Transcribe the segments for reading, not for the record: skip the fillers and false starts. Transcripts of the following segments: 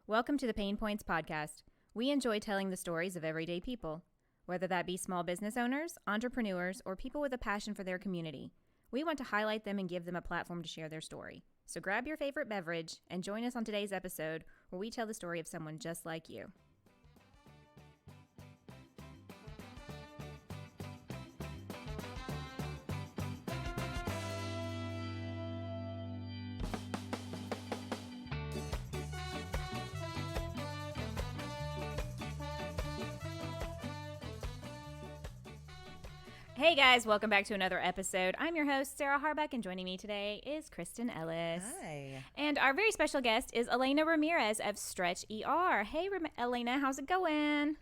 Welcome to the PaynePoints Podcast. We enjoy telling the stories of everyday people, whether that be small business owners, entrepreneurs, or people with a passion for their community. We want to highlight them and give them a platform to share their story. So grab your favorite beverage and join us on today's episode where we tell the story of someone just like you. Hey guys, welcome back to another episode. I'm your host, Sarah Harbuck, and joining me today is Kristin Ellis. Hi. And our very special guest is Elena Ramirez of Stretch ER. Hey, Elena, how's it going?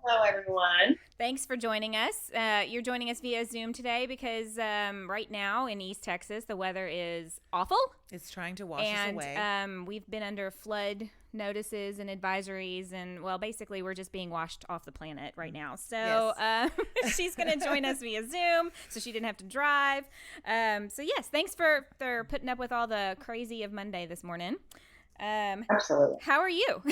Hello, everyone. Thanks for joining us. You're joining us via Zoom today because right now in East Texas, the weather is awful. It's trying to wash us away. And we've been under flood notices and advisories, and well, basically we're just being washed off the planet right now. So Yes. She's going to join us via Zoom, so she didn't have to drive. So yes, thanks for putting up with all the crazy of Monday this morning. Absolutely. How are you?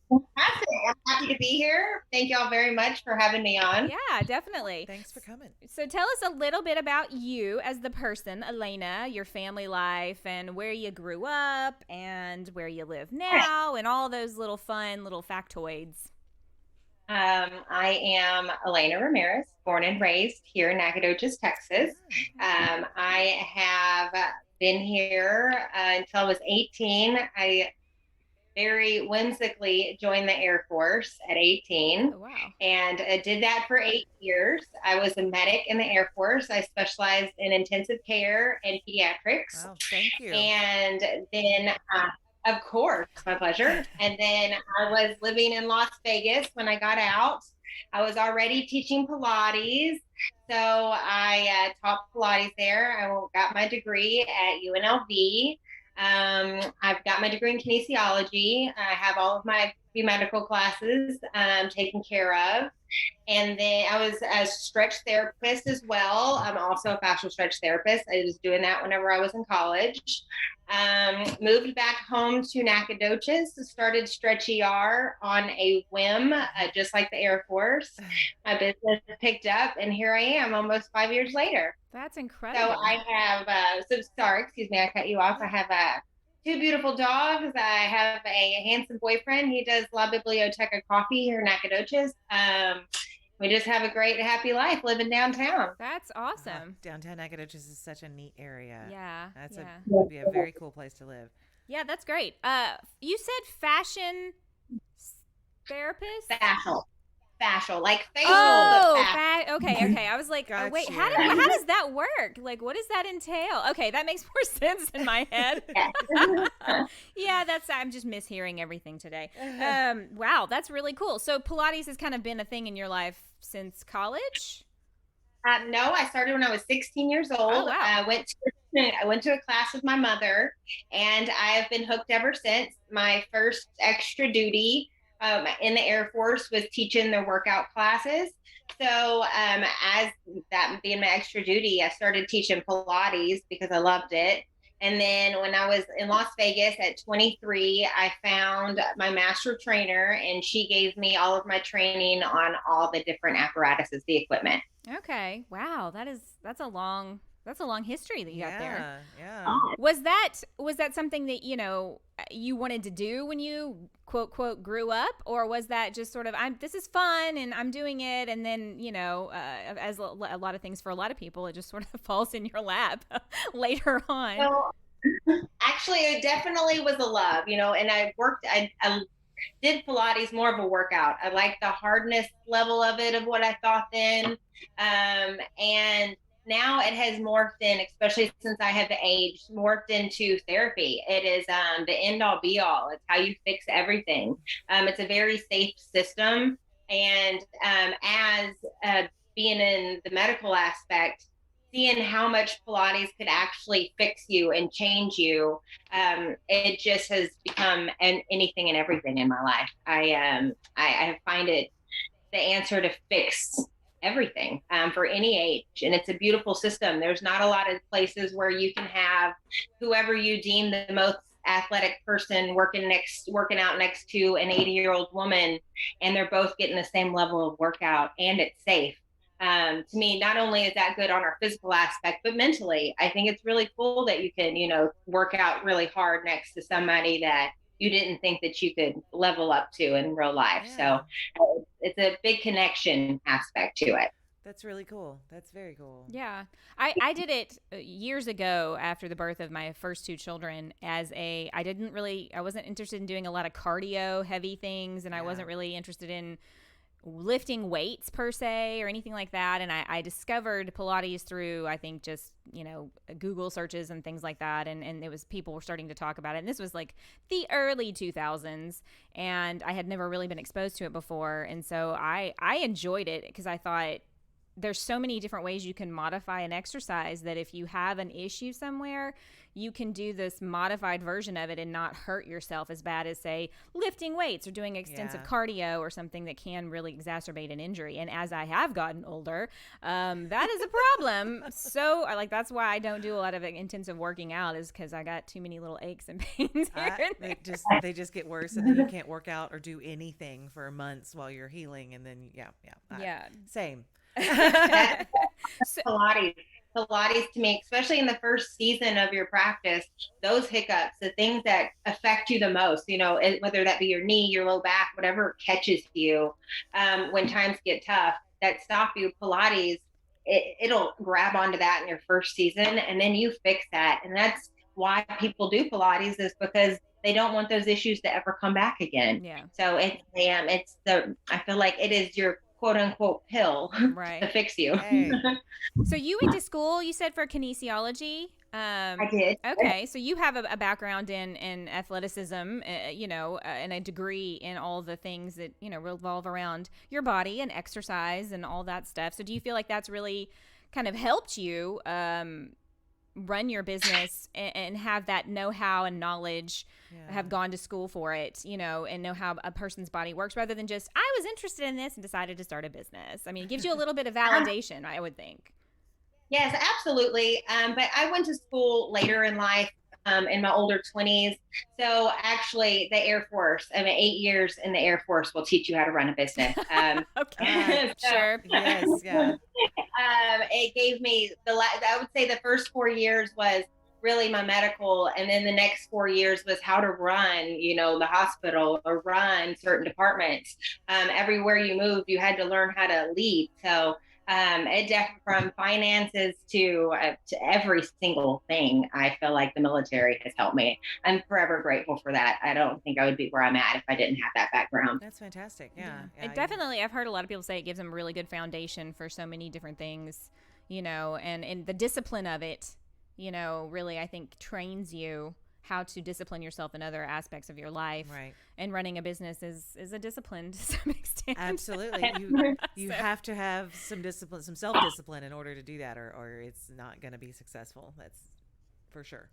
Fantastic. I'm happy to be here. Thank you all very much for having me on. Yeah, definitely. Thanks for coming. So tell us a little bit about you as the person, Elena, your family life, and where you grew up, and where you live now, and all those little fun little factoids. I am Elena Ramirez, born and raised here in Nacogdoches, Texas. I have been here until I was 18. I very whimsically joined the Air Force at 18. Oh, wow. And did that for 8 years. I was a medic in the Air Force. I specialized in intensive care and pediatrics. Oh, thank you. And then, of course, my pleasure. And then I was living in Las Vegas when I got out. I was already teaching Pilates. So I taught Pilates there. I got my degree at UNLV. I've got my degree in kinesiology. I have all of my medical classes taken care of. And then I was a stretch therapist as well. I'm also a fascial stretch therapist. I was doing that whenever I was in college. Moved back home to Nacogdoches, started Stretch ER on a whim, just like the Air Force. My business picked up, and here I am almost 5 years later. That's incredible. So I have, sorry, excuse me, I cut you off. I have two beautiful dogs. I have a handsome boyfriend. He does La Biblioteca Coffee here in Nacogdoches. We just have a great, happy life living downtown. That's awesome. Downtown Nacogdoches is such a neat area. Yeah. Would be a very cool place to live. Yeah, that's great. You said fashion therapist? Fascial, like facial. Oh, okay. I was like, Gotcha. wait, how does that work? Like, what does that entail? Okay, that makes more sense in my head. Yeah, I'm just mishearing everything today. Wow, that's really cool. So Pilates has kind of been a thing in your life since college? No, I started when I was 16 years old. Oh, wow. I went to a class with my mother, and I have been hooked ever since. My first extra duty in the Air Force was teaching their workout classes. So as that being my extra duty, I started teaching Pilates because I loved it. And then when I was in Las Vegas at 23, I found my master trainer, and she gave me all of my training on all the different apparatuses, the equipment. Okay. Wow, that's a long history that you got there. Yeah. Was that something that, you wanted to do when you quote grew up, or was that just sort of this is fun and I'm doing it, and then as a lot of things for a lot of people, it just sort of falls in your lap later on? Well, actually, it definitely was a love, and I did Pilates more of a workout. I liked the hardness level of it, of what I thought then, and now it has morphed in, especially since I have aged, morphed into therapy. It is the end all be all. It's how you fix everything. It's a very safe system. And as being in the medical aspect, seeing how much Pilates could actually fix you and change you, it just has become anything and everything in my life. I find it the answer to fix everything for any age. And it's a beautiful system. There's not a lot of places where you can have whoever you deem the most athletic person working out next to an 80-year-old woman, and they're both getting the same level of workout and it's safe. To me, not only is that good on our physical aspect, but mentally, I think it's really cool that you can, work out really hard next to somebody that you didn't think that you could level up to in real life. Yeah. So it's a big connection aspect to it. That's really cool. That's very cool. Yeah. I did it years ago after the birth of my first two children I wasn't interested in doing a lot of cardio heavy things, and I wasn't really interested in lifting weights per se or anything like that. And I discovered Pilates through, I think, just, Google searches and things like that. And it was, people were starting to talk about it. And this was like the early 2000s. And I had never really been exposed to it before. And so I enjoyed it because I thought there's so many different ways you can modify an exercise that if you have an issue somewhere, you can do this modified version of it and not hurt yourself as bad as, say, lifting weights or doing extensive cardio or something that can really exacerbate an injury. And as I have gotten older, that is a problem. So that's why I don't do a lot of intensive working out, is because I got too many little aches and pains here and They just get worse, and then you can't work out or do anything for months while you're healing. And then, same. Pilates to me, especially in the first season of your practice, those hiccups, the things that affect you the most, whether that be your knee, your low back, whatever catches you when times get tough, that stop you, Pilates, it'll grab onto that in your first season, and then you fix that. And that's why people do Pilates, is because they don't want those issues to ever come back again. Yeah. So I feel like it is your quote unquote pill to fix you. Hey. So you went to school, you said, for kinesiology? I did. Okay. So you have a background in athleticism, and a degree in all the things that, revolve around your body and exercise and all that stuff. So do you feel like that's really kind of helped you run your business and have that know-how and knowledge, have gone to school for it, and know how a person's body works, rather than just, I was interested in this and decided to start a business? I mean, it gives you a little bit of validation, I would think. Yes, absolutely. But I went to school later in life, in my older 20s. So actually the Air Force, 8 years in the Air Force will teach you how to run a business. Okay. Sure. Yes. Yeah. It gave me I would say the first 4 years was really my medical. And then the next 4 years was how to run, the hospital or run certain departments. Everywhere you moved, you had to learn how to lead. So from finances to every single thing, I feel like the military has helped me. I'm forever grateful for that. I don't think I would be where I'm at if I didn't have that background. That's fantastic. Yeah. It definitely, I've heard a lot of people say it gives them a really good foundation for so many different things, and the discipline of it, really, I think, trains you how to discipline yourself in other aspects of your life. Right. And running a business is a discipline to some extent. Absolutely. You have to have some discipline, some self-discipline in order to do that, or it's not going to be successful. That's for sure.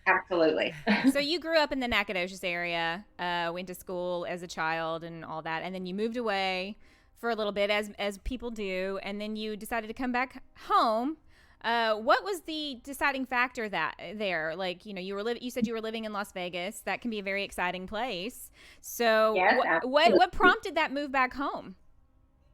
Absolutely. So you grew up in the Nacogdoches area, went to school as a child and all that, and then you moved away for a little bit, as people do, and then you decided to come back home. What was the deciding factor there? Like, you said you were living in Las Vegas. That can be a very exciting place. So yes, what prompted that move back home?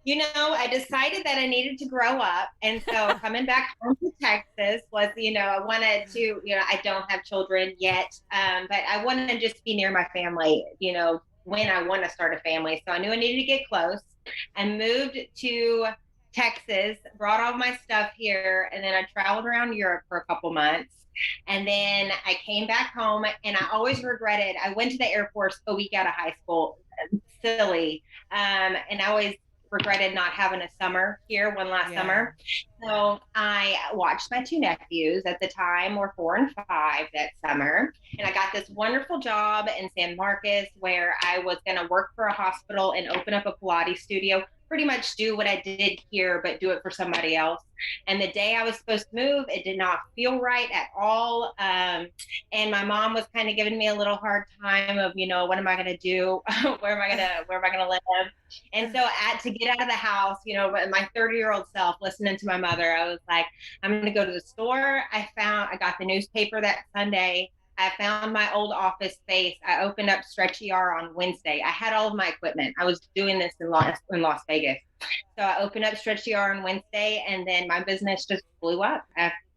I decided that I needed to grow up. And so coming back home to Texas was, I wanted to, I don't have children yet, but I wanted to just be near my family, when I want to start a family. So I knew I needed to get close. I moved to Texas, brought all my stuff here, and then I traveled around Europe for a couple months. And then I came back home, and I always regretted, I went to the Air Force a week out of high school, silly. And I always regretted not having a summer here, one last summer. So I watched my two nephews, at the time were 4 and 5 that summer. And I got this wonderful job in San Marcos where I was going to work for a hospital and open up a Pilates studio, pretty much do what I did here, but do it for somebody else. And the day I was supposed to move, it did not feel right at all. And my mom was kind of giving me a little hard time of, what am I going to do? Where am I going to live? And so to get out of the house, my 30-year-old self listening to my mother, I was like, I'm going to go to the store. I got the newspaper that Sunday. I found my old office space. I opened up Stretchy R on Wednesday. I had all of my equipment. I was doing this in Las Vegas. So I opened up Stretchy R on Wednesday, and then my business just blew up.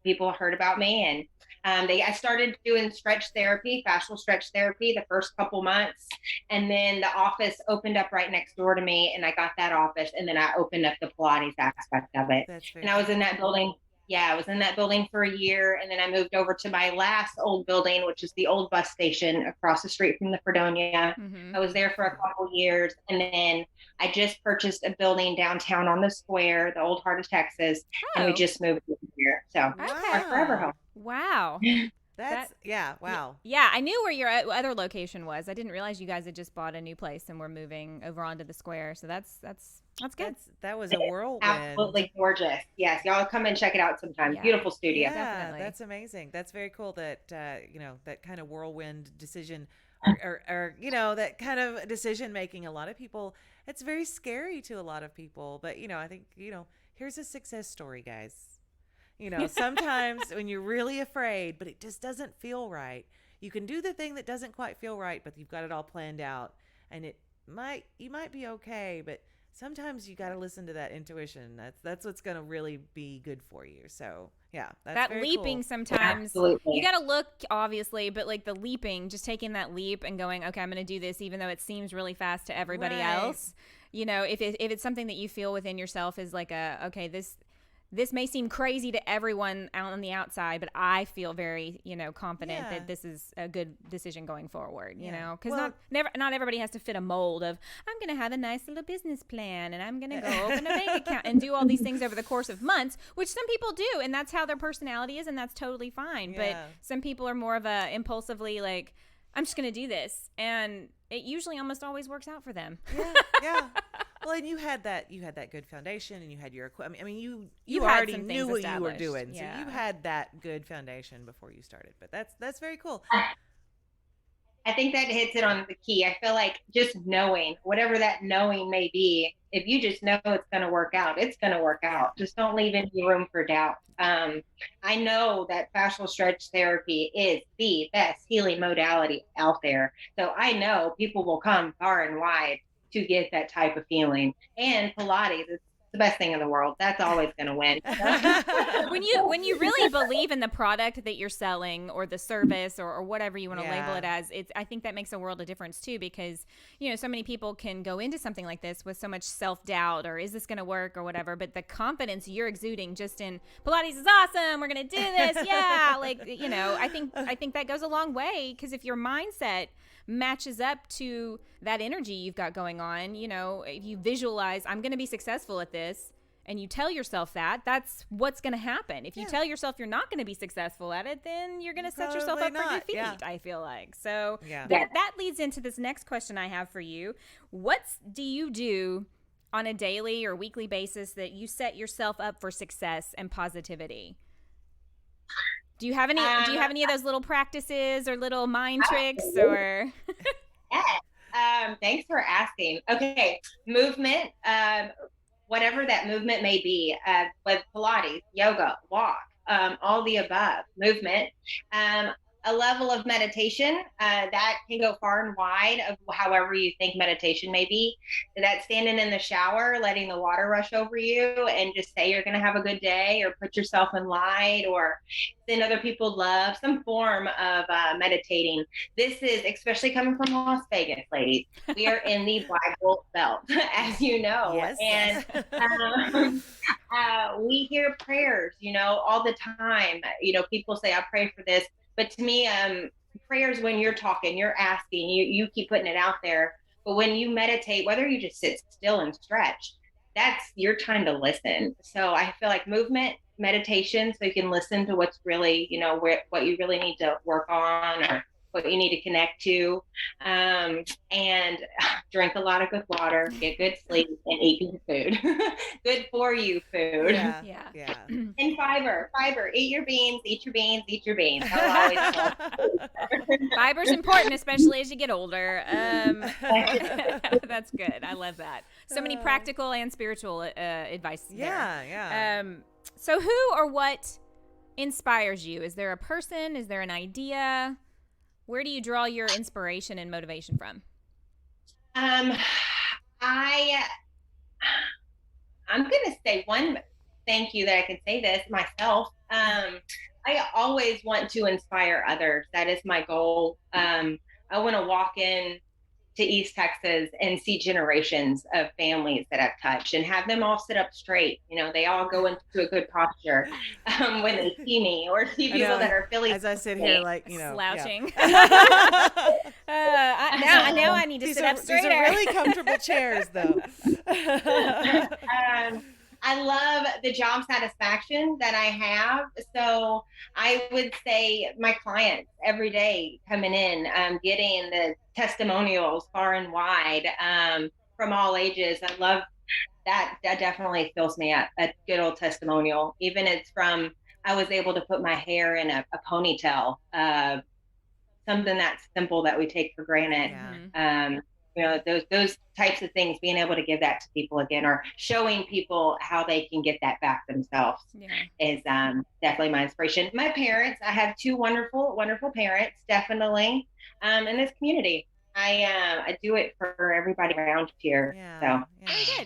People heard about me, and I started doing stretch therapy, fascial stretch therapy, the first couple months, and then the office opened up right next door to me, and I got that office, and then I opened up the Pilates aspect of it. And I was in that building. Yeah, I was in that building for a year, and then I moved over to my last old building, which is the old bus station across the street from the Fredonia. Mm-hmm. I was there for a couple years, and then I just purchased a building downtown on the square, the old heart of Texas, and we just moved here. So our forever home. Wow. Wow. Yeah, I knew where your other location was. I didn't realize you guys had just bought a new place and were moving over onto the square. So that's good. That was a whirlwind. Absolutely gorgeous. Yes, y'all come and check it out sometime. Yeah. Beautiful studio. Yeah, definitely. That's amazing. That's very cool that that kind of whirlwind decision or that kind of decision making. A lot of people, it's very scary to a lot of people, but I think here's a success story, guys. Sometimes when you're really afraid, but it just doesn't feel right, you can do the thing that doesn't quite feel right, but you've got it all planned out, and you might be okay, but sometimes you got to listen to that intuition. That's what's going to really be good for you. So yeah, that's that very leaping cool. sometimes. Absolutely. You got to look, obviously, but like the leaping, just taking that leap and going, okay, I'm going to do this, even though it seems really fast to everybody else. If it's something that you feel within yourself is like this may seem crazy to everyone out on the outside, but I feel very, confident that this is a good decision going forward, because not everybody has to fit a mold of, I'm going to have a nice little business plan and I'm going to go open a bank account and do all these things over the course of months, which some people do. And that's how their personality is. And that's totally fine. Yeah. But some people are more of a impulsively like, I'm just going to do this. And it usually almost always works out for them. Yeah. Well, and you had that good foundation, and you had your equipment. I mean, you already knew what you were doing, so you had that good foundation before you started. But that's very cool. I think that hits it on the key. I feel like just knowing, whatever that knowing may be, if you just know it's going to work out, it's going to work out. Just don't leave any room for doubt. I know that fascial stretch therapy is the best healing modality out there. So I know people will come far and wide to get that type of feeling. And Pilates is the best thing in the world. That's always going to win. When you really believe in the product that you're selling or the service or whatever you want to label it as, I think that makes a world of difference too, because so many people can go into something like this with so much self-doubt or is this going to work or whatever, but the confidence you're exuding just in Pilates is awesome, we're going to do this, I think that goes a long way, because if your mindset matches up to that energy you've got going on, if you visualize, I'm going to be successful at this, and you tell yourself that's what's going to happen. If you tell yourself you're not going to be successful at it, then you're going to set yourself up for defeat, I feel like. So that leads into this next question I have for you. What do you do on a daily or weekly basis that you set yourself up for success and positivity? Do you have any of those little practices or little mind tricks or? Thanks for asking. Okay. Movement, whatever that movement may be, with Pilates, yoga, walk, all the above movement, a level of meditation, that can go far and wide of however you think meditation may be. That standing in the shower, letting the water rush over you and just say you're going to have a good day, or put yourself in light, or send other people love, some form of meditating. This is especially coming from Las Vegas, ladies. We are in the Black Belt, as you know. Yes. And we hear prayers, all the time. People say, I pray for this. But to me, prayers, when you're talking, you're asking, you keep putting it out there. But when you meditate, whether you just sit still and stretch, that's your time to listen. So I feel like movement, meditation, so you can listen to what's really, what you really need to work on or what you need to connect to, and drink a lot of good water, get good sleep, and eat good food. Good for you food. Yeah. And fiber. Eat your beans. Fiber's important, especially as you get older. That's good. I love that. So many practical and spiritual advice there. Yeah. So who or what inspires you? Is there a person? Is there an idea? Where do you draw your inspiration and motivation from? I'm going to say one thank you that I can say this myself. I always want to inspire others. That is my goal. I want to walk in to East Texas and see generations of families that I've touched and have them all sit up straight. You know, they all go into a good posture when they see me, or see people that are feeling as I sit here, like, you know, slouching. Yeah. Now I need to sit up straighter. These are really comfortable chairs, though. I love the job satisfaction that I have. So I would say my clients every day coming in, getting the testimonials far and wide, from all ages. I love that. That definitely fills me up. A good old testimonial, even it's from, I was able to put my hair in a ponytail, something that's simple that we take for granted. Yeah. You know, those types of things, being able to give that to people again, or showing people how they can get that back themselves, is definitely my inspiration. My parents, I have two wonderful, wonderful parents, definitely, in this community. I do it for everybody around here. Yeah. So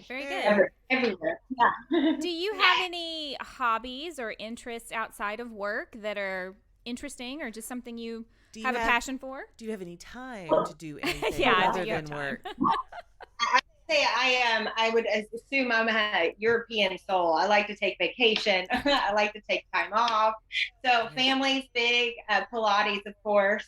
very good. Everywhere. Yeah. Do you have any hobbies or interests outside of work that are interesting, or just something you have a passion for? Do you have any time to do anything other than work? I would say I would assume I'm a European soul. I like to take vacation. I like to take time off. So family's big. Pilates, of course.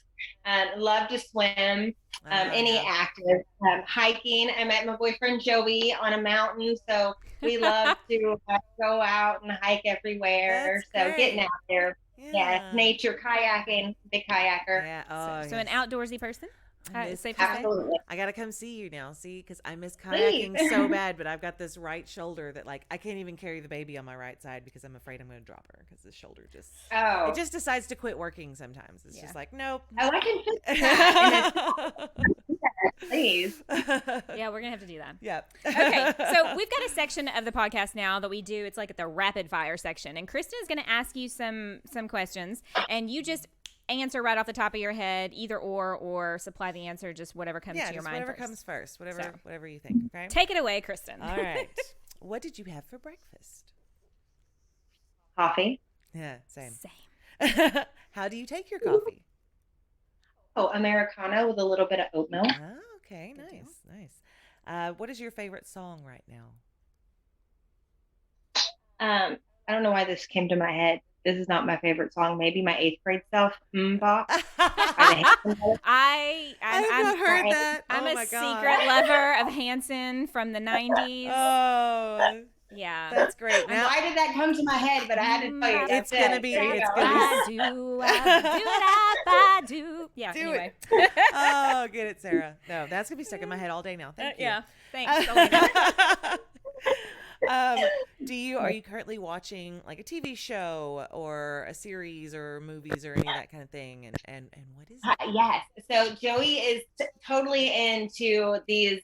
Love to swim. Any active. Hiking. I met my boyfriend Joey on a mountain, so we love to go out and hike everywhere. That's so great. Getting out there. Yeah, nature, kayaking, big kayaker. Yeah. So an outdoorsy person? Safe to say? Absolutely. I got to come see you now, because I miss kayaking so bad, but I've got this right shoulder that, like, I can't even carry the baby on my right side because I'm afraid I'm going to drop her, because the shoulder it just decides to quit working sometimes. It's just like, nope. Oh, I can fix that. Please. Yeah, we're going to have to do that. Yeah. Okay, so we've got a section of the podcast now that we do. It's like the rapid fire section, and Kristin is going to ask you some questions, and you just answer right off the top of your head, either or supply the answer, just whatever comes to your mind whatever first. comes first, whatever you think. Okay. Take it away, Kristin. All right. What did you have for breakfast? Coffee. Yeah, same. How do you take your coffee? Oh, Americano with a little bit of oat milk. Oh, okay, nice. What is your favorite song right now? I don't know why this came to my head. This is not my favorite song. Maybe my 8th grade self, Bop. I've not heard that. I'm a secret lover of Hanson from the 90s. Oh, yeah, that's great. Now, why did that come to my head? But I had to tell you, it's gonna be. Do. Yeah. Do anyway. it. Oh, get it, Sarah. No, that's gonna be stuck in my head all day now. Thank you. Yeah. Thanks. Elena. Are you currently watching like a TV show or a series or movies or any of that kind of thing? And what is it? Yes. So Joey is totally into these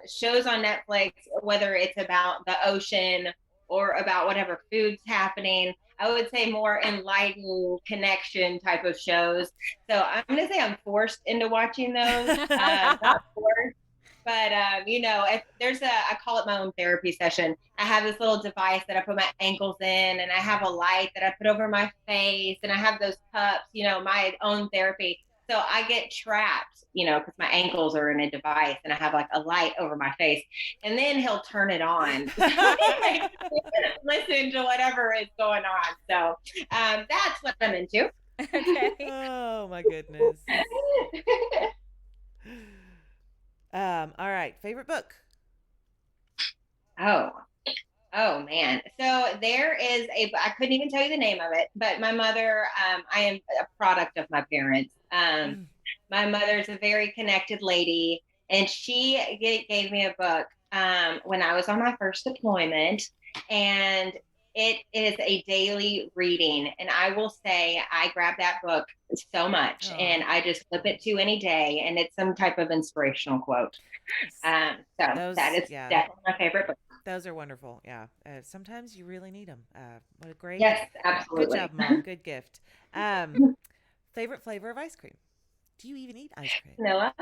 shows on Netflix, whether it's about the ocean or about whatever food's happening. I would say more enlightened connection type of shows. So I'm going to say I'm forced into watching those. Not forced. But, if there's I call it my own therapy session. I have this little device that I put my ankles in, and I have a light that I put over my face, and I have those cups, my own therapy. So I get trapped, because my ankles are in a device, and I have like a light over my face, and then he'll turn it on. Listen to whatever is going on. So that's what I'm into. Okay. Oh my goodness. All right. Favorite book? Oh man. So there is I couldn't even tell you the name of it, but my mother, I am a product of my parents. My mother's a very connected lady, and she gave me a book when I was on my first deployment, and it is a daily reading. And I will say I grab that book so much, and I just flip it to any day, and it's some type of inspirational quote. That is definitely my favorite book. Those are wonderful. Yeah. Sometimes you really need them. What a great. Yes, absolutely. Good job, Mom. Good gift. Favorite flavor of ice cream? Do you even eat ice cream? Vanilla.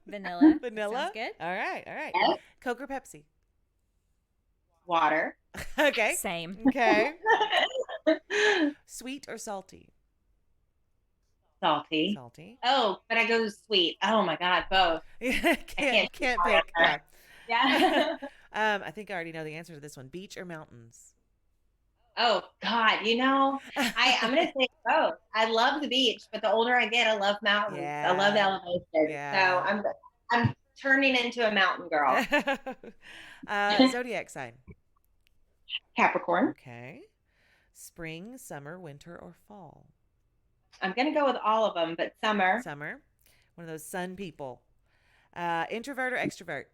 Vanilla. Vanilla? Sounds good. All right. Yes. Coke or Pepsi? Water. Okay. Same. Okay. Sweet or salty? Salty. Salty. Oh, but I go sweet. Oh my God, both. can't pick. Yeah. I think I already know the answer to this one. Beach or mountains? Oh God, I'm gonna say both. I love the beach, but the older I get, I love mountains. Yeah. I love the elevation. Yeah. So I'm turning into a mountain girl. Zodiac sign. Capricorn. Okay. Spring, summer, winter, or fall? I'm gonna go with all of them, but summer. Summer. One of those sun people. Introvert or extrovert?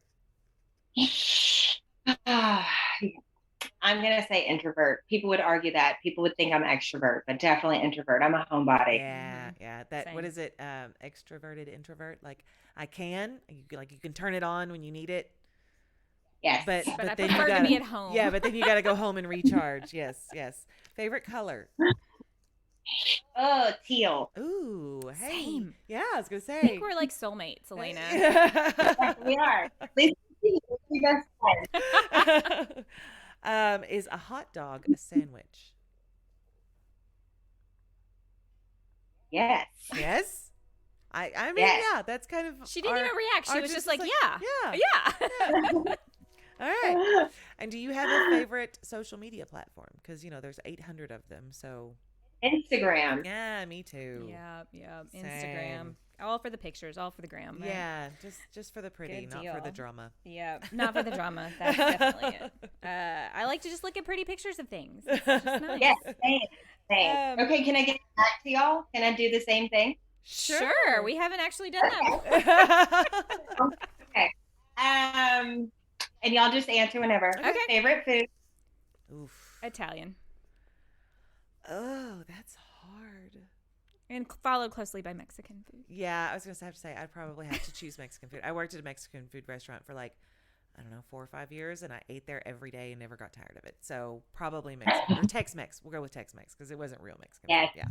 I'm gonna say introvert. People would argue that. People would think I'm extrovert, but definitely introvert. I'm a homebody. Yeah. Same. What is it? Extroverted introvert. Like you can turn it on when you need it. Yes. But I then prefer you to gotta, be at home. Yeah, but then you gotta go home and recharge. Yes. Favorite color? Oh, teal. Ooh, hey. Same. Yeah, I was gonna say. I think we're like soulmates, Elena. Yes, we are. At least we best friends. Is a hot dog a sandwich? Yes. Yes. I mean, Yes. yeah, that's kind of. She didn't even react. She was just like, yeah. Yeah. All right. And do you have a favorite social media platform? Because there's 800 of them. So. Instagram. Yeah, me too. Yeah. Same. Instagram. All for the pictures, all for the gram. Right? Yeah, just for the pretty, Good not deal. for the drama. Yeah, not for the drama. That's definitely it. I like to just look at pretty pictures of things. It's just nice. Yes, same. Okay, can I get back to y'all? Can I do the same thing? Sure. We haven't actually done that. Okay. And y'all just answer whenever. Okay. Favorite food? Oof. Italian. Oh, that's hard. And followed closely by Mexican food. Yeah, I was going to have to say I'd probably have to choose Mexican food. I worked at a Mexican food restaurant for 4 or 5 years, and I ate there every day and never got tired of it. So probably Mexican or Tex-Mex. We'll go with Tex-Mex because it wasn't real Mexican Yes. food.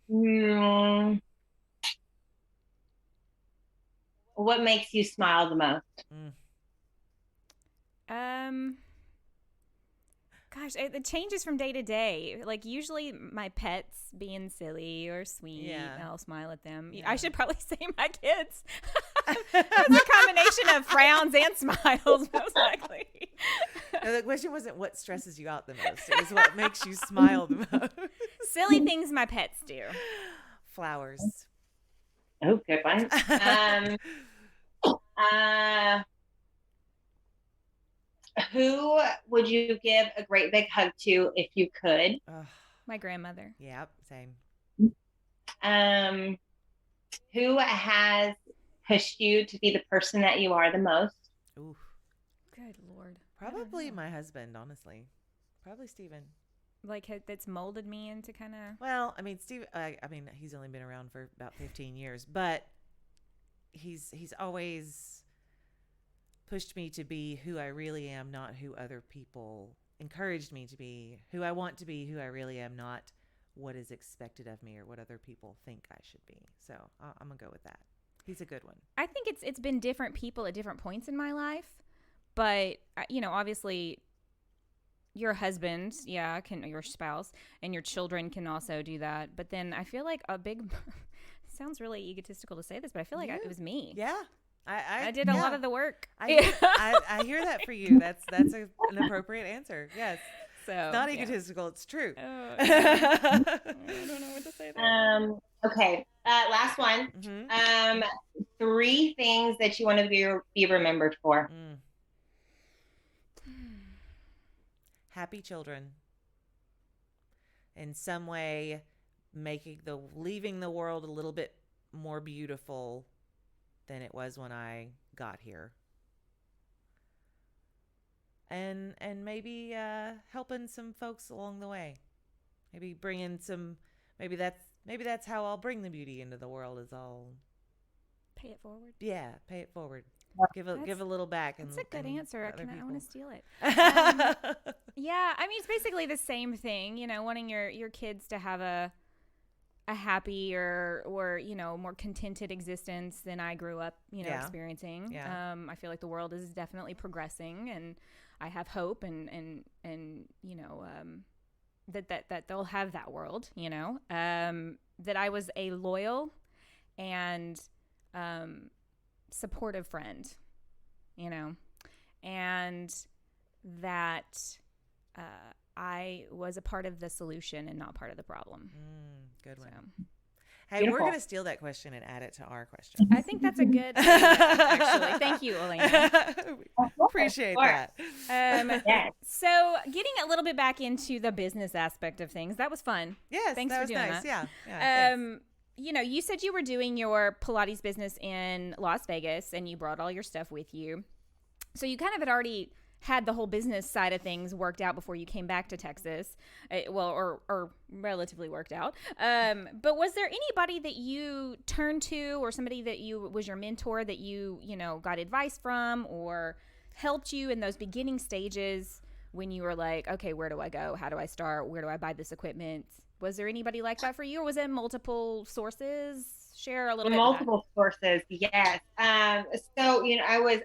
Yeah. What makes you smile the most? Gosh, it changes from day to day. Like usually my pets being silly or sweet, and I'll smile at them. Yeah. I should probably say my kids. It's a combination of frowns and smiles, most likely. No, the question wasn't what stresses you out the most. It was what makes you smile the most. Silly things my pets do. Flowers. Oh, good one. Who would you give a great big hug to if you could? My grandmother. Yep, same. Who has pushed you to be the person that you are the most? Oof. Good Lord. Probably my husband, honestly. Probably Steven. Like that's molded me into kind of. Well, I mean, Steve. He's only been around for about 15 years, but he's always pushed me to be who I really am, not who other people encouraged me to be, who I want to be, who I really am, not what is expected of me or what other people think I should be. So I'm gonna go with that. He's a good one. I think it's been different people at different points in my life, but obviously your husband, your spouse and your children can also do that. But then I feel like a big sounds really egotistical to say this, but I feel like it was me. Yeah. I did a lot of the work. I hear that for you. That's an appropriate answer. Yes. So it's not egotistical. It's true. I don't know what to say there. Okay. Last one. Mm-hmm. 3 things that you want to be remembered for. Happy children. In some way, leaving the world a little bit more beautiful than it was when I got here. And maybe helping some folks along the way. Maybe bringing maybe that's how I'll bring the beauty into the world, is I'll pay it forward. Yeah, pay it forward. Give a little back. That's a good answer. I want to steal it. Yeah, I mean, it's basically the same thing, wanting your kids to have a a happier or, more contented existence than I grew up, experiencing. Yeah. I feel like the world is definitely progressing, and I have hope and that they'll have that world, that I was a loyal and supportive friend, and that I was a part of the solution and not part of the problem. Good one. So. Hey, Beautiful. we're going to steal that question and add it to our question. I think that's a good idea, actually. Thank you, Elena. Appreciate that. Yes. So getting a little bit back into the business aspect of things, that was fun. Yes, Thanks that for was doing nice. that. Yeah. Thanks. You said you were doing your Pilates business in Las Vegas and you brought all your stuff with you. So you kind of had already had the whole business side of things worked out before you came back to Texas, or relatively worked out. But was there anybody that you turned to, or somebody that was your mentor that you got advice from or helped you in those beginning stages when you were like, okay, where do I go? How do I start? Where do I buy this equipment? Was there anybody like that for you, or was it multiple sources? Share a little bit. Multiple sources, yes. So, I was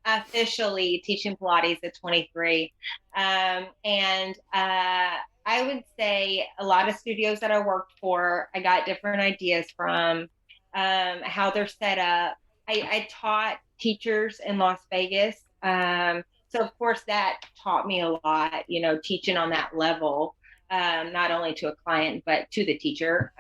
officially teaching Pilates at 23. And I would say a lot of studios that I worked for, I got different ideas from how they're set up. I taught teachers in Las Vegas. So, of course, that taught me a lot, teaching on that level, not only to a client, but to the teacher.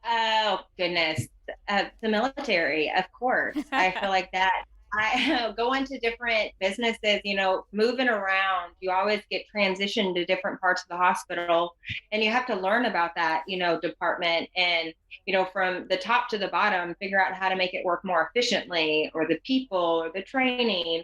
Oh, goodness. The military, of course. I feel like that. I go into different businesses, moving around, you always get transitioned to different parts of the hospital, and you have to learn about that, department, and, from the top to the bottom, figure out how to make it work more efficiently, or the people, or the training.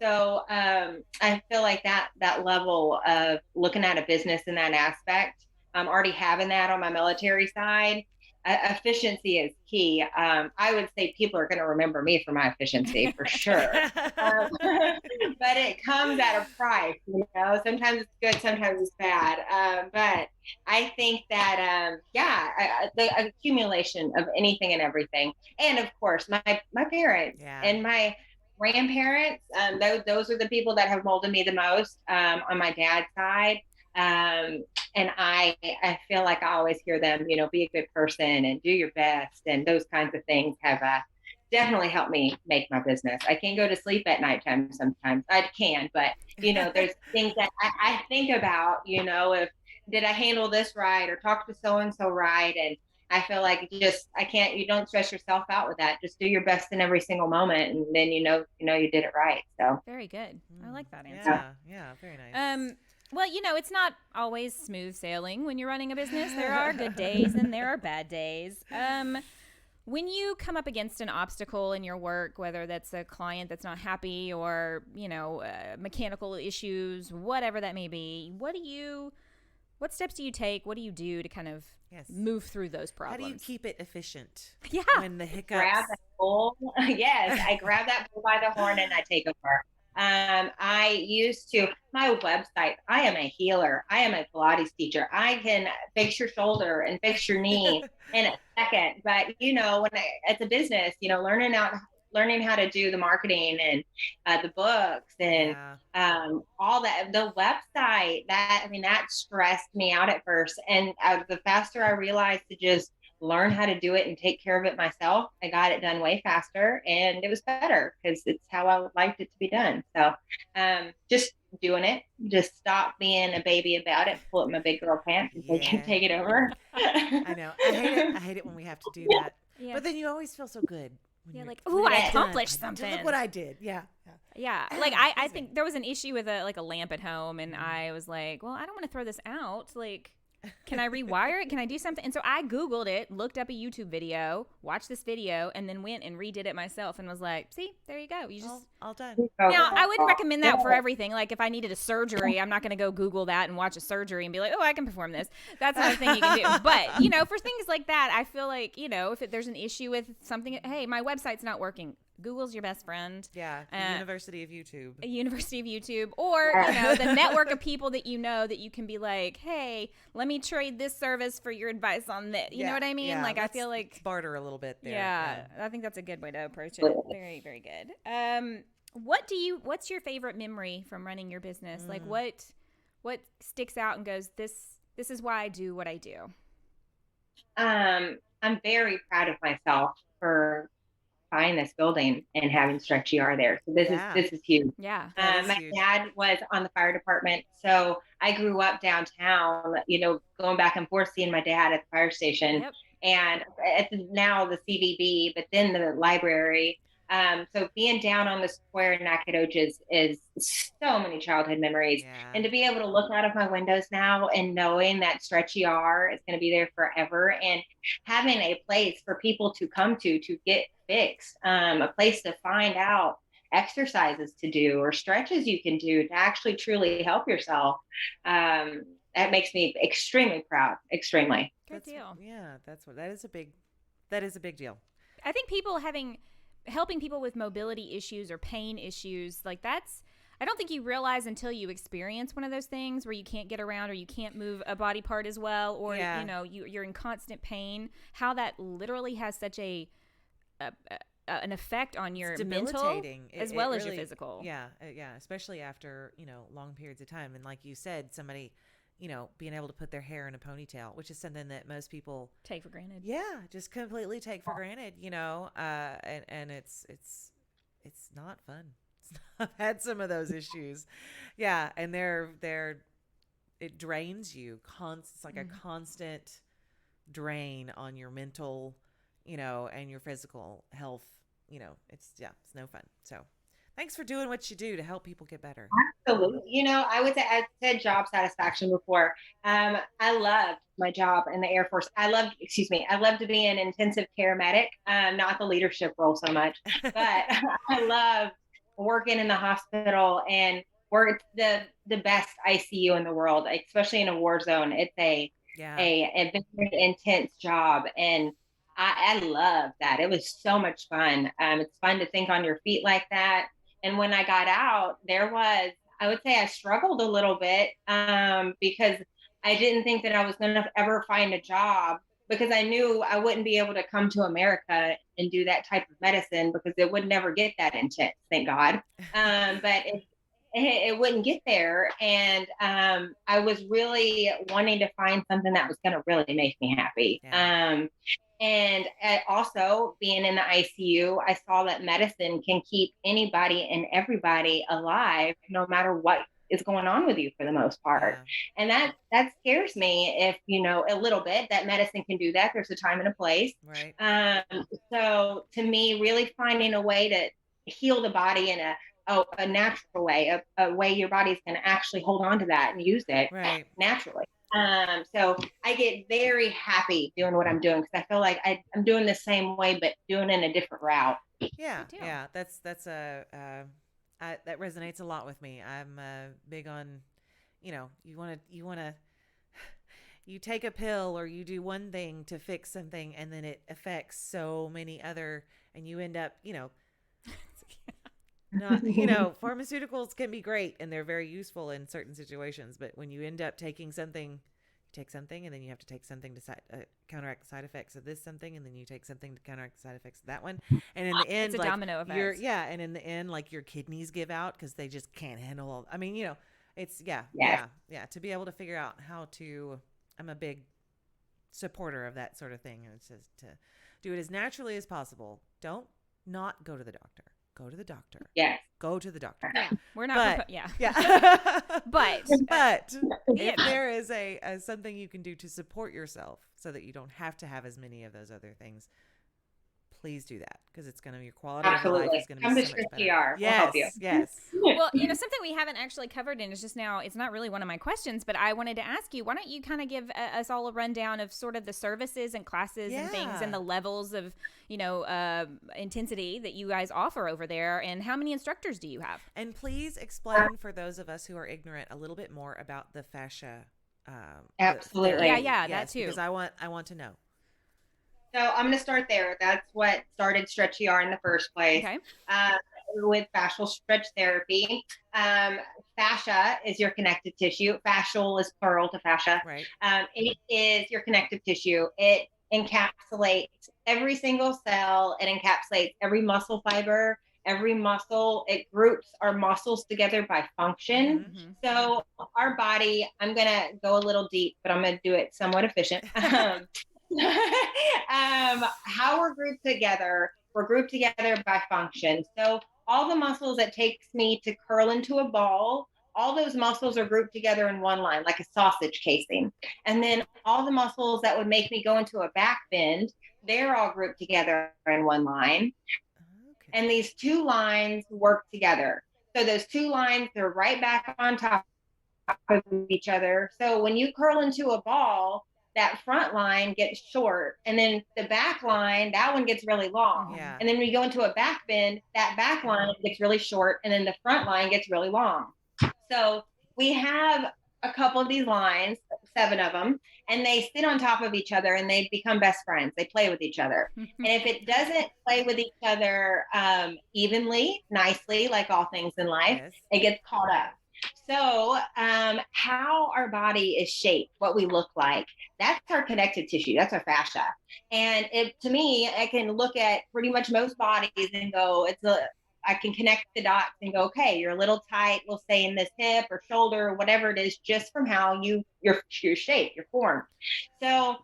So I feel like that level of looking at a business in that aspect, already having that on my military side, efficiency is key. I would say people are going to remember me for my efficiency for sure. But it comes at a price, sometimes it's good, sometimes it's bad. But I think that, the accumulation of anything and everything. And of course, my parents and my grandparents, those are the people that have molded me the most, on my dad's side. And I feel like I always hear them, be a good person and do your best. And those kinds of things have definitely helped me make my business. I can't go to sleep at nighttime sometimes. I can, but, there's things that I think about, if did I handle this right or talk to so-and-so right? And I feel like you don't stress yourself out with that. Just do your best in every single moment. And then, you did it right. So very good. I like that answer. Yeah. Very nice. Well, it's not always smooth sailing when you're running a business. There are good days and there are bad days. When you come up against an obstacle in your work, whether that's a client that's not happy or, mechanical issues, whatever that may be, what steps do you take? What do you do to kind of move through those problems? How do you keep it efficient? Yeah. When the hiccups. Grab that bull. Yes, I grab that bull by the horn and I take over. I used to, my website, I am a healer. I am a Pilates teacher. I can fix your shoulder and fix your knee in a second. But, it's a business, learning how to do the marketing and the books and all that, the website, that stressed me out at first. And the faster I realized to just learn how to do it and take care of it myself, I got it done way faster, and it was better because it's how I liked it to be done. So just doing it, just stop being a baby about it, pull up my big girl pants and take it over. I know. I hate it when we have to do that. Yeah. But then you always feel so good. Like, ooh, I accomplished something. Look what I did. Yeah. Like I think there was an issue with a lamp at home, and I was like, well, I don't want to throw this out. Like, can I rewire it? Can I do something? And so I Googled it, looked up a YouTube video, watched this video, and then went and redid it myself and was like, see, there you go. You just all done. Now, I wouldn't recommend that for everything. Like, if I needed a surgery, I'm not going to go Google that and watch a surgery and be like, oh, I can perform this. That's not a thing you can do. But, for things like that, I feel like, if there's an issue with something, hey, my website's not working. Google's your best friend. Yeah, the University of YouTube. University of YouTube, or the network of people that that you can be like, hey, let me trade this service for your advice on this. You know what I mean? Yeah, like I feel like barter a little bit there. Yeah, I think that's a good way to approach it. Very, very good. What's your favorite memory from running your business? Like what sticks out and goes, this is why I do what I do? I'm very proud of myself for buying this building and having Stretch ER there. So this is huge. Yeah. My dad was on the fire department, so I grew up downtown, going back and forth seeing my dad at the fire station. Yep. And it's now the CVB, but then the library. So being down on the square in Nacogdoches is so many childhood memories. Yeah. And to be able to look out of my windows now and knowing that Stretch ER is going to be there forever, and having a place for people to come to get fixed, a place to find out exercises to do or stretches you can do to actually truly help yourself. That makes me extremely proud. Extremely. Good deal. Yeah, that is a big deal. I think helping people with mobility issues or pain issues, like I don't think you realize until you experience one of those things where you can't get around or you can't move a body part as well, or you're in constant pain, how that literally has such an effect on your mental as well as your physical. Yeah, especially after long periods of time, and like you said, somebody being able to put their hair in a ponytail, which is something that most people take for granted. Yeah, just completely take for granted, and it's not fun. I've had some of those issues. Yeah, and it drains you. It's like a constant drain on your mental, and your physical health. It's no fun. So thanks for doing what you do to help people get better. Absolutely. I said job satisfaction before. I loved my job in the Air Force. I loved to be an intensive care medic, not the leadership role so much, but I loved working in the hospital and worked the best ICU in the world, especially in a war zone. It's a very intense job. And I love that. It was so much fun. It's fun to think on your feet like that. And when I got out, I would say I struggled a little bit because I didn't think that I was going to ever find a job, because I knew I wouldn't be able to come to America and do that type of medicine because it would never get that intense, thank God. But it wouldn't get there. And I was really wanting to find something that was going to really make me happy. Yeah. And also being in the ICU, I saw that medicine can keep anybody and everybody alive, no matter what is going on with you for the most part. Yeah. And that scares me if, a little bit, that medicine can do that. There's a time and a place. Right. So to me, really finding a way to heal the body in a natural way, a way your body's going to actually hold on to that and use it naturally. So I get very happy doing what I'm doing because I feel like I'm doing the same way, but doing it in a different route. Yeah. That's that resonates a lot with me. I'm big on, you take a pill or you do one thing to fix something, and then it affects so many other, and you end up, not, pharmaceuticals can be great and they're very useful in certain situations, but when you end up taking something, you take something and then you have to take something to counteract the side effects of this something, and then you take something to counteract the side effects of that one, and in the end, it's a domino effect. And in the end, like, your kidneys give out because they just can't handle all. I mean, it's to be able to figure out how to. I'm a big supporter of that sort of thing. It's just to do it as naturally as possible. Don't not go to the doctor. Go to the doctor. Yes. Go to the doctor. Yeah. We're not. But if there is a something you can do to support yourself so that you don't have to have as many of those other things, please do that, because it's going to, your quality of life is going to be so much better. We'll help you. Yes. Well, something we haven't actually covered, and it's just now, it's not really one of my questions, but I wanted to ask you, why don't you kind of give us all a rundown of sort of the services and classes and things and the levels of, intensity that you guys offer over there, and how many instructors do you have? And please explain for those of us who are ignorant a little bit more about the fascia. Absolutely. That too. Because I want to know. So I'm going to start there. That's what started Stretch ER in the first place. Okay. With fascial stretch therapy. Fascia is your connective tissue. Fascial is plural to fascia. Right. It is your connective tissue. It encapsulates every single cell. It encapsulates every muscle fiber, every muscle. It groups our muscles together by function. Mm-hmm. So our body, I'm going to go a little deep, but I'm going to do it somewhat efficient. How we're grouped together by function. So all the muscles that takes me to curl into a ball, all those muscles are grouped together in one line, like a sausage casing. And then all the muscles that would make me go into a back bend, they're all grouped together in one line. Okay. And these two lines work together. So those two lines, they're right back on top of each other. So when you curl into a ball, that front line gets short, and then the back line, that one gets really long. Yeah. And then when you go into a back bend, that back line gets really short, and then the front line gets really long. So we have a couple of these lines, 7 of them, and they sit on top of each other and they become best friends. They play with each other. And if it doesn't play with each other evenly, nicely, like all things in life, Yes. it gets caught up. So how our body is shaped, what we look like, that's our connective tissue. That's our fascia. And to me, I can look at pretty much most bodies and go, I can connect the dots and go, okay, you're a little tight, we'll say in this hip or shoulder, or whatever it is, just from how you're shaped, you're formed. So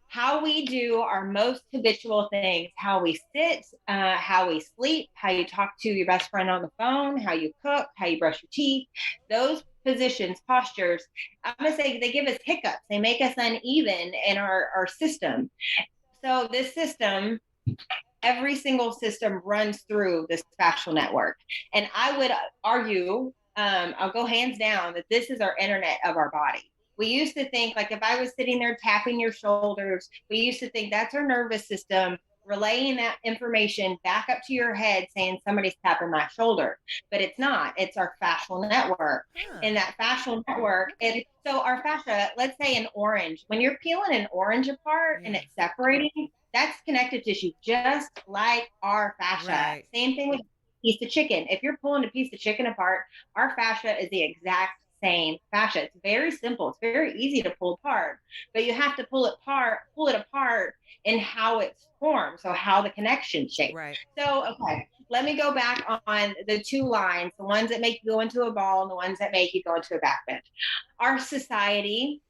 how we do our most habitual things, how we sit, how we sleep, how you talk to your best friend on the phone, how you cook, how you brush your teeth, those positions, postures, I'm going to say they give us hiccups. They make us uneven in our system. So this system, every single system runs through this fascial network. And I would argue, I'll go hands down, that this is our internet of our body. We used to think, like, if I was sitting there tapping your shoulders, we used to think that's our nervous system relaying that information back up to your head saying somebody's tapping my shoulder. But it's not. It's our fascial network. And that fascial network, so our fascia, let's say an orange, when you're peeling an orange apart and it's separating, that's connective tissue, just like our fascia. Right. Same thing with a piece of chicken. If you're pulling a piece of chicken apart, our fascia is the exact same fascia. It's very simple. It's very easy to pull apart, but you have to pull it apart in how it's formed. So how the connection's shaped. Right. So, okay, let me go back on the two lines, the ones that make you go into a ball and the ones that make you go into a back bend. Our society,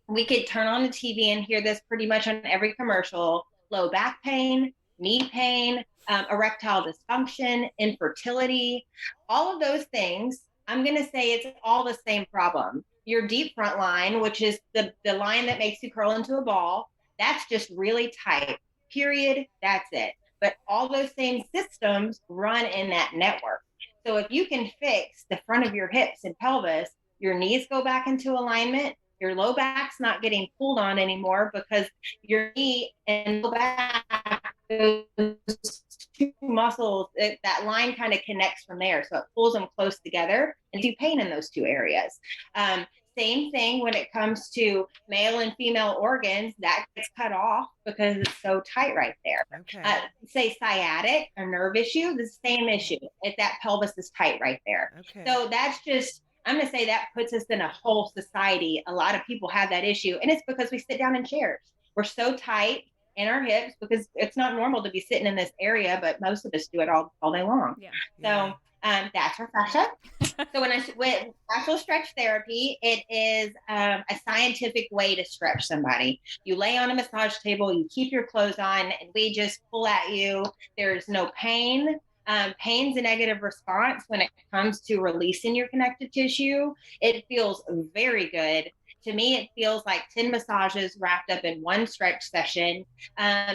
we could turn on the TV and hear this pretty much on every commercial: low back pain, knee pain, erectile dysfunction, infertility, all of those things. I'm going to say it's all the same problem. Your deep front line, which is the line that makes you curl into a ball, that's just really tight, period. That's it. But all those same systems run in that network. So if you can fix the front of your hips and pelvis, your knees go back into alignment, your low back's not getting pulled on anymore because your knee and low back, those two muscles, that line kind of connects from there. So it pulls them close together and do pain in those two areas. Same thing when it comes to male and female organs, that gets cut off because it's so tight right there. Okay. Say sciatic or nerve issue, the same issue. If that pelvis is tight right there. Okay. So that's just, I'm going to say that puts us in a whole society. A lot of people have that issue, and it's because we sit down in chairs. We're so tight in our hips because it's not normal to be sitting in this area, but most of us do it all day long. Yeah. So that's our fascia. So with fascial stretch therapy, it is a scientific way to stretch somebody. You lay on a massage table, you keep your clothes on, and we just pull at you. There's no pain. Pain's a negative response when it comes to releasing your connective tissue. It feels very good. To me, it feels like 10 massages wrapped up in one stretch session.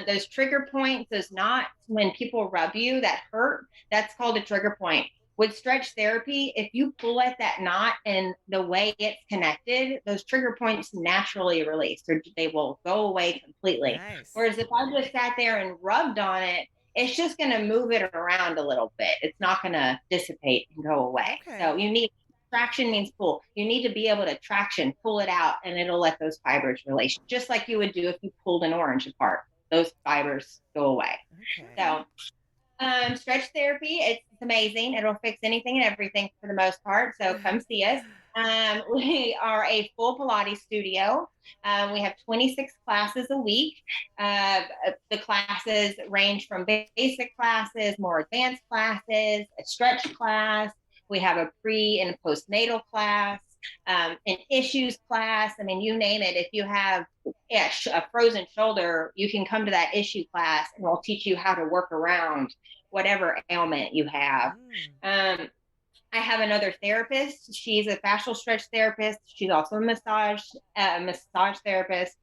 Those trigger points, those knots, when people rub you that hurt, that's called a trigger point. With stretch therapy, if you pull at that knot and the way it's connected, those trigger points naturally release, or they will go away completely. Nice. Whereas if I just sat there and rubbed on it, it's just going to move it around a little bit. It's not going to dissipate and go away. Okay. So you need traction means pull. You need to be able to traction, pull it out, and it'll let those fibers release, just like you would do if you pulled an orange apart. those fibers go away. Okay. So stretch therapy, it's amazing. It'll fix anything and everything for the most part. So come see us. We are a full Pilates studio. We have 26 classes a week. The classes range from basic classes, more advanced classes, a stretch class. We have a pre and postnatal class, an issues class. I mean, you name it. If you have a frozen shoulder, you can come to that issue class and we'll teach you how to work around whatever ailment you have. I have another therapist. She's a fascial stretch therapist. She's also a massage therapist.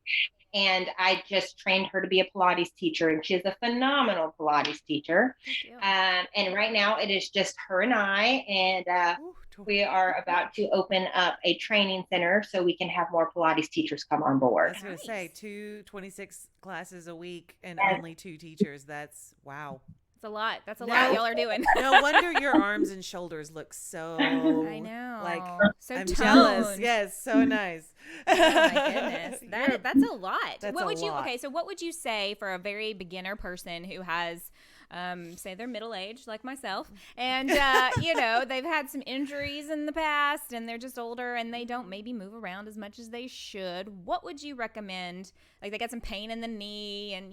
And I just trained her to be a Pilates teacher, and she's a phenomenal Pilates teacher. And right now it is just her and I, and we are about to open up a training center so we can have more Pilates teachers come on board. I was going to say 26 classes a week and only 2 teachers. That's wow. That's a lot. That's a lot y'all are doing. No wonder your arms and shoulders look so. I know. Like so I'm toned. jealous. Yes, so nice. Oh my goodness, that's a lot. That's what a would you? lot. Okay, so what would you say for a very beginner person who has, say they're middle aged like myself, and they've had some injuries in the past, and they're just older, and they don't maybe move around as much as they should. What would you recommend? Like they got some pain in the knee, and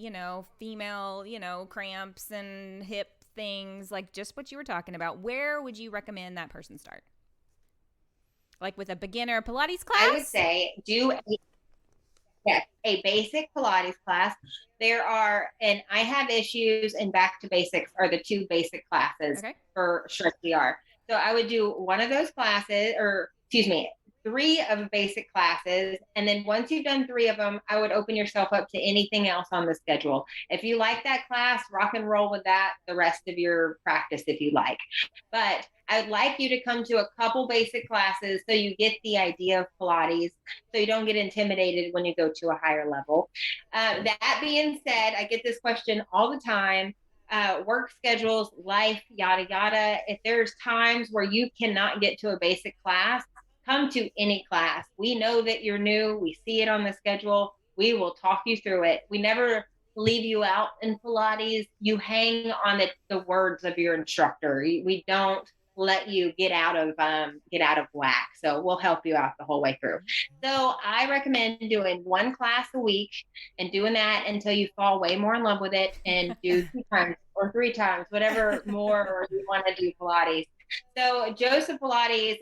female, cramps and hip things, like just what you were talking about. Where would you recommend that person start? Like with a beginner Pilates class? I would say do a basic Pilates class. And I have issues, and back to basics are the 2 basic classes for Stretch DR. So I would do one of those classes, 3 of basic classes. And then once you've done 3 of them, I would open yourself up to anything else on the schedule. If you like that class, rock and roll with that the rest of your practice if you like. But I'd like you to come to a couple basic classes so you get the idea of Pilates, so you don't get intimidated when you go to a higher level. That being said, I get this question all the time. Work schedules, life, yada, yada. If there's times where you cannot get to a basic class, come to any class. We know that you're new. We see it on the schedule. We will talk you through it. We never leave you out in Pilates. You hang on the words of your instructor. We don't let you get out of whack. So we'll help you out the whole way through. So I recommend doing 1 class a week and doing that until you fall way more in love with it, and do 2 times or 3 times, whatever more you want to do Pilates. So Joseph Pilates,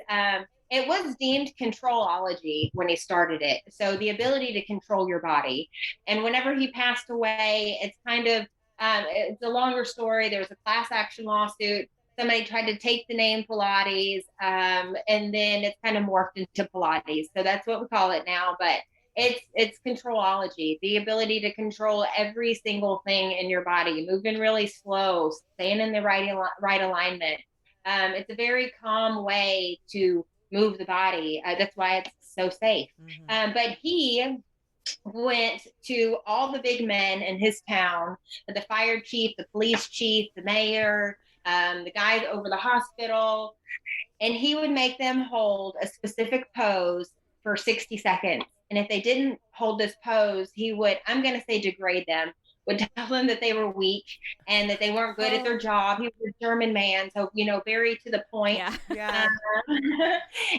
it was deemed controlology when he started it. So the ability to control your body. And whenever he passed away, it's kind of, it's a longer story. There was a class action lawsuit. Somebody tried to take the name Pilates, and then it's kind of morphed into Pilates. So that's what we call it now. But it's controlology, the ability to control every single thing in your body, moving really slow, staying in the right alignment. It's a very calm way to move the body. That's why it's so safe. But he went to all the big men in his town, the fire chief, the police chief, the mayor, the guys over the hospital, and he would make them hold a specific pose for 60 seconds. And if they didn't hold this pose, he would, I'm going to say degrade them, would tell them that they were weak and that they weren't good at their job. He was a German man, so, very to the point. Yeah.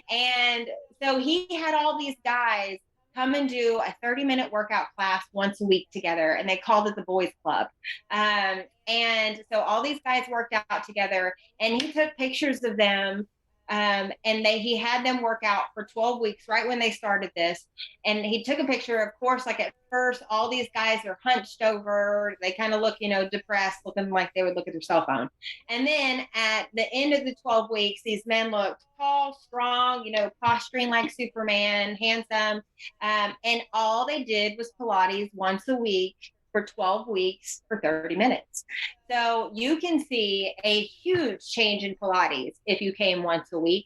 And so he had all these guys come and do a 30-minute workout class once a week together, and they called it the Boys Club. And so all these guys worked out together, and he took pictures of them. And he had them work out for 12 weeks right when they started this. And he took a picture, of course, like at first, all these guys are hunched over. They kind of look, depressed, looking like they would look at their cell phone. And then at the end of the 12 weeks, these men looked tall, strong, posturing like Superman, handsome. And all they did was Pilates once a week for 12 weeks for 30 minutes. So you can see a huge change in Pilates if you came once a week,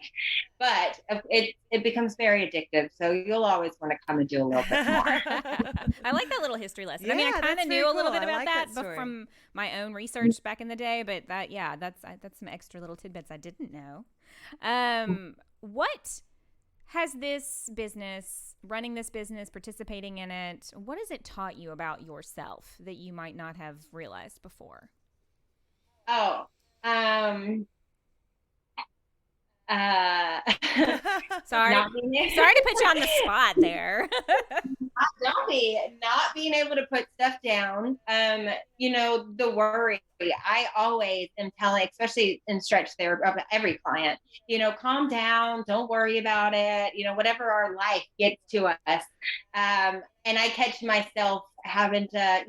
but it becomes very addictive. So you'll always want to come and do a little bit more. I like that little history lesson. Yeah, I mean, I kind of knew a little bit about that story. from my own research back in the day, but that's some extra little tidbits I didn't know. has this business, running this business, participating in it, what has it taught you about yourself that you might not have realized before? Oh, uh, Sorry to put you on the spot there. not being able to put stuff down. The worry. I always am telling, especially in stretch therapy, of every client, calm down, don't worry about it. Whatever our life gets to us. And I catch myself having to,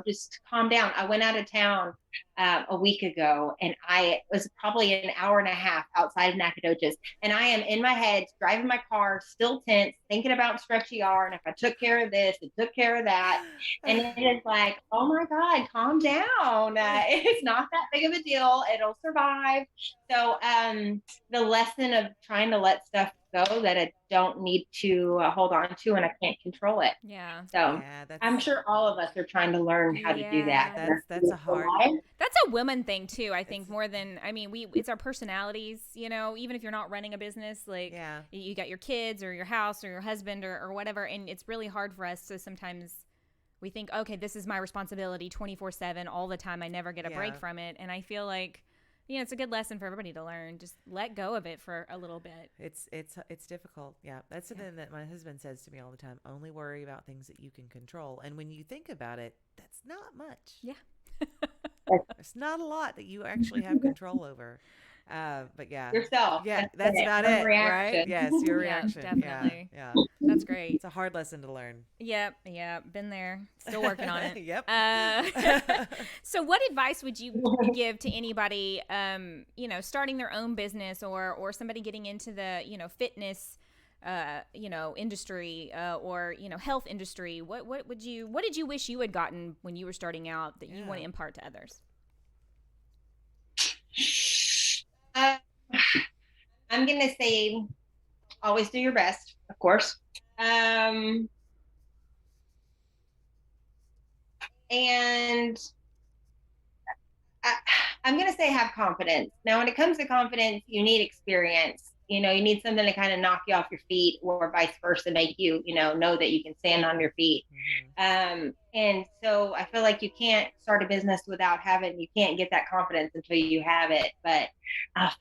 just calm down. I went out of town a week ago, and I was probably an hour and a half outside of Nacogdoches, and I am in my head driving my car, still tense, thinking about stretchy R, and if I took care of this, it took care of that, and it is like, oh my God, calm down. It's not that big of a deal. It'll survive. So the lesson of trying to let stuff go that I don't need to hold on to, and I can't control it. Yeah. So I'm sure all of us are trying to learn how to do that. That's a hard. That's a woman thing too. I think more than, it's our personalities, even if you're not running a business, like you got your kids or your house or your husband or whatever. And it's really hard for us. So sometimes we think, okay, this is my responsibility 24/7 all the time. I never get a break from it. And I feel like, it's a good lesson for everybody to learn. Just let go of it for a little bit. It's difficult. Yeah. That's something that my husband says to me all the time. Only worry about things that you can control. And when you think about it, that's not much. Yeah. There's not a lot that you actually have control over. But yeah. Yourself. Yeah. That's about it. Reaction. Right? Yes. Your reaction. Definitely. Yeah. That's great. It's a hard lesson to learn. Yep. Been there. Still working on it. Yep. So what advice would you give to anybody, starting their own business or somebody getting into the, fitness, industry, or, health industry? What did you wish you had gotten when you were starting out that you want to impart to others? I'm going to say always do your best, of course. And I'm going to say have confidence. Now, when it comes to confidence, you need experience. You need something to kind of knock you off your feet, or vice versa, make you, know that you can stand on your feet. And so I feel like you can't start a business without having, you can't get that confidence until you have it, but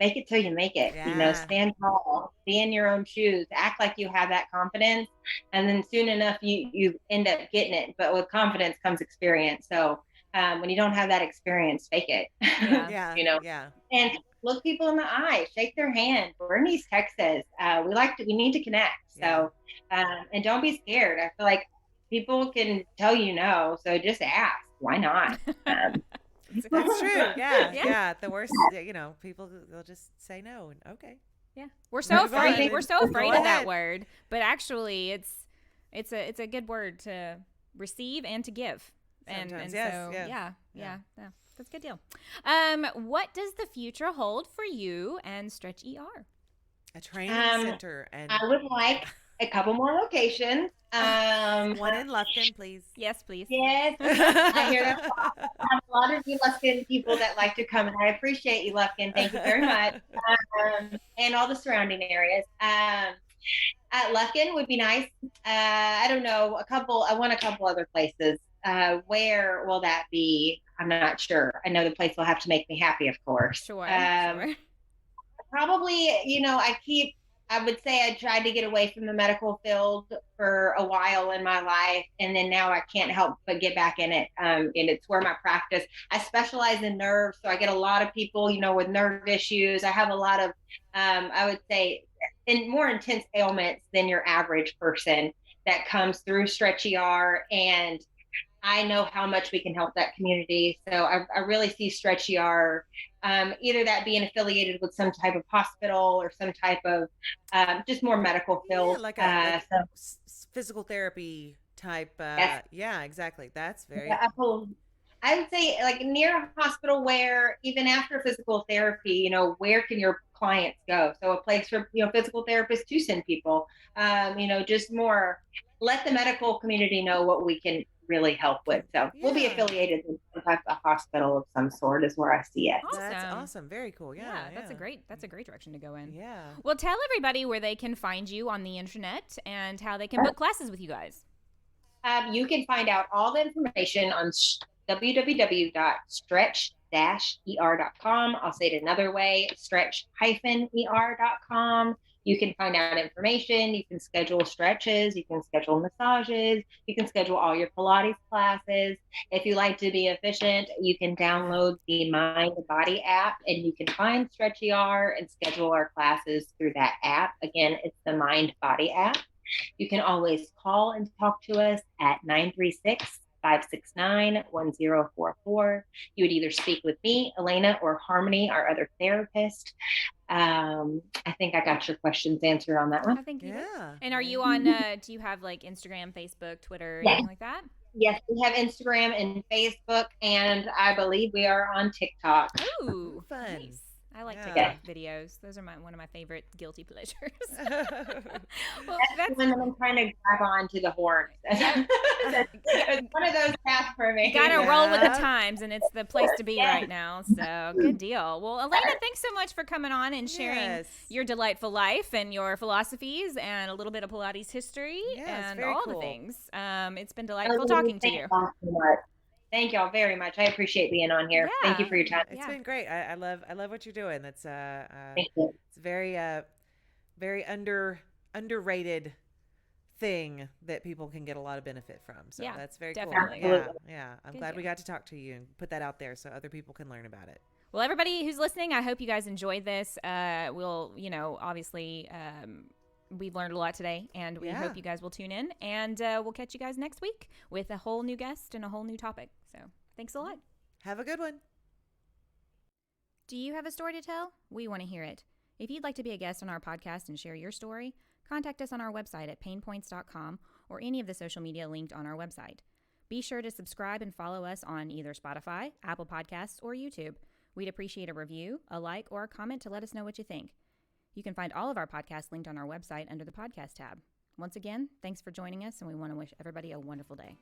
fake it till you make it. Stand tall, be in your own shoes, act like you have that confidence. And then soon enough, you end up getting it. But with confidence comes experience. So when you don't have that experience, fake it. And look people in the eye, shake their hand. We're in East Texas. We need to connect. So, and don't be scared. I feel like people can tell you no. So just ask. Why not? That's true. Yeah. The worst, people, they'll just say no and okay. Yeah. We're so afraid. We're so afraid of that word, but actually it's a good word to receive and to give. Sometimes, That's a good deal. What does the future hold for you and Stretch ER? A training center, and I would like a couple more locations. One in Lufkin, please. Yes, please. Yes, I hear that. I have a lot of you Lufkin people that like to come, and I appreciate you, Lufkin. Thank you very much, and all the surrounding areas. At Lufkin would be nice. I don't know. I want a couple other places. Where will that be? I'm not sure. I know the place will have to make me happy, of course. Sure. Probably, I would say I tried to get away from the medical field for a while in my life, and then now I can't help but get back in it. And it's where my practice, I specialize in nerves, so I get a lot of people, with nerve issues. I have a lot of, I would say, more intense ailments than your average person that comes through Stretch ER, and I know how much we can help that community. So I really see Stretch ER, either that being affiliated with some type of hospital or some type of just more medical field. Like a physical therapy type. Yes. Yeah, exactly. That's very... I would say like near a hospital where even after physical therapy, where can your clients go? So a place for, physical therapists to send people, just more, let the medical community know what we can really help with. So we'll be Yeah. affiliated with a hospital of some sort is where I see it. That's Awesome. awesome. Very cool. Yeah. That's a great direction to go in. Yeah. Well, tell everybody where they can find you on the internet and how they can book classes with you guys. You can find out all the information on www.stretch-er.com. I'll say it another way, stretch-er.com. You can find out information. You can schedule stretches. You can schedule massages. You can schedule all your Pilates classes. If you like to be efficient, you can download the Mind Body app and you can find Stretch ER and schedule our classes through that app. Again, it's the Mind Body app. You can always call and talk to us at 936-569-1044. You would either speak with me, Elena, or Harmony, our other therapist. I think I got your questions answered on that one. I think you did. Yeah. And are you on, do you have like Instagram, Facebook, Twitter, anything like that? Yes, we have Instagram and Facebook, and I believe we are on TikTok. Ooh, Fun. nice. I like Yeah. TikTok videos. Those are one of my favorite guilty pleasures. Well, That's when I'm trying to grab on to the horns. It's one of those tasks for me. gotta roll with the Yeah. times, and it's the place to be right now. So good deal. Well, Elena, thanks so much for coming on and sharing Yes. your delightful life and your philosophies and a little bit of Pilates history Yes, and very all cool. the things. It's been delightful talking to you. Thank y'all very much. I appreciate being on here. Thank you for your time. It's been great. I love what you're doing. That's Thank you. it's very very underrated thing that people can get a lot of benefit from. So Yeah, that's very definitely. cool. Yeah. I'm Good glad we deal. got to talk to you and put that out there so other people can learn about it. Well, everybody who's listening, I hope you guys enjoyed this. We'll, obviously, we've learned a lot today, and we hope you guys will tune in. And we'll catch you guys next week with a whole new guest and a whole new topic. So thanks a lot. Have a good one. Do you have a story to tell? We want to hear it. If you'd like to be a guest on our podcast and share your story, contact us on our website at PaynePoints.com or any of the social media linked on our website. Be sure to subscribe and follow us on either Spotify, Apple Podcasts, or YouTube. We'd appreciate a review, a like, or a comment to let us know what you think. You can find all of our podcasts linked on our website under the podcast tab. Once again, thanks for joining us, and we want to wish everybody a wonderful day.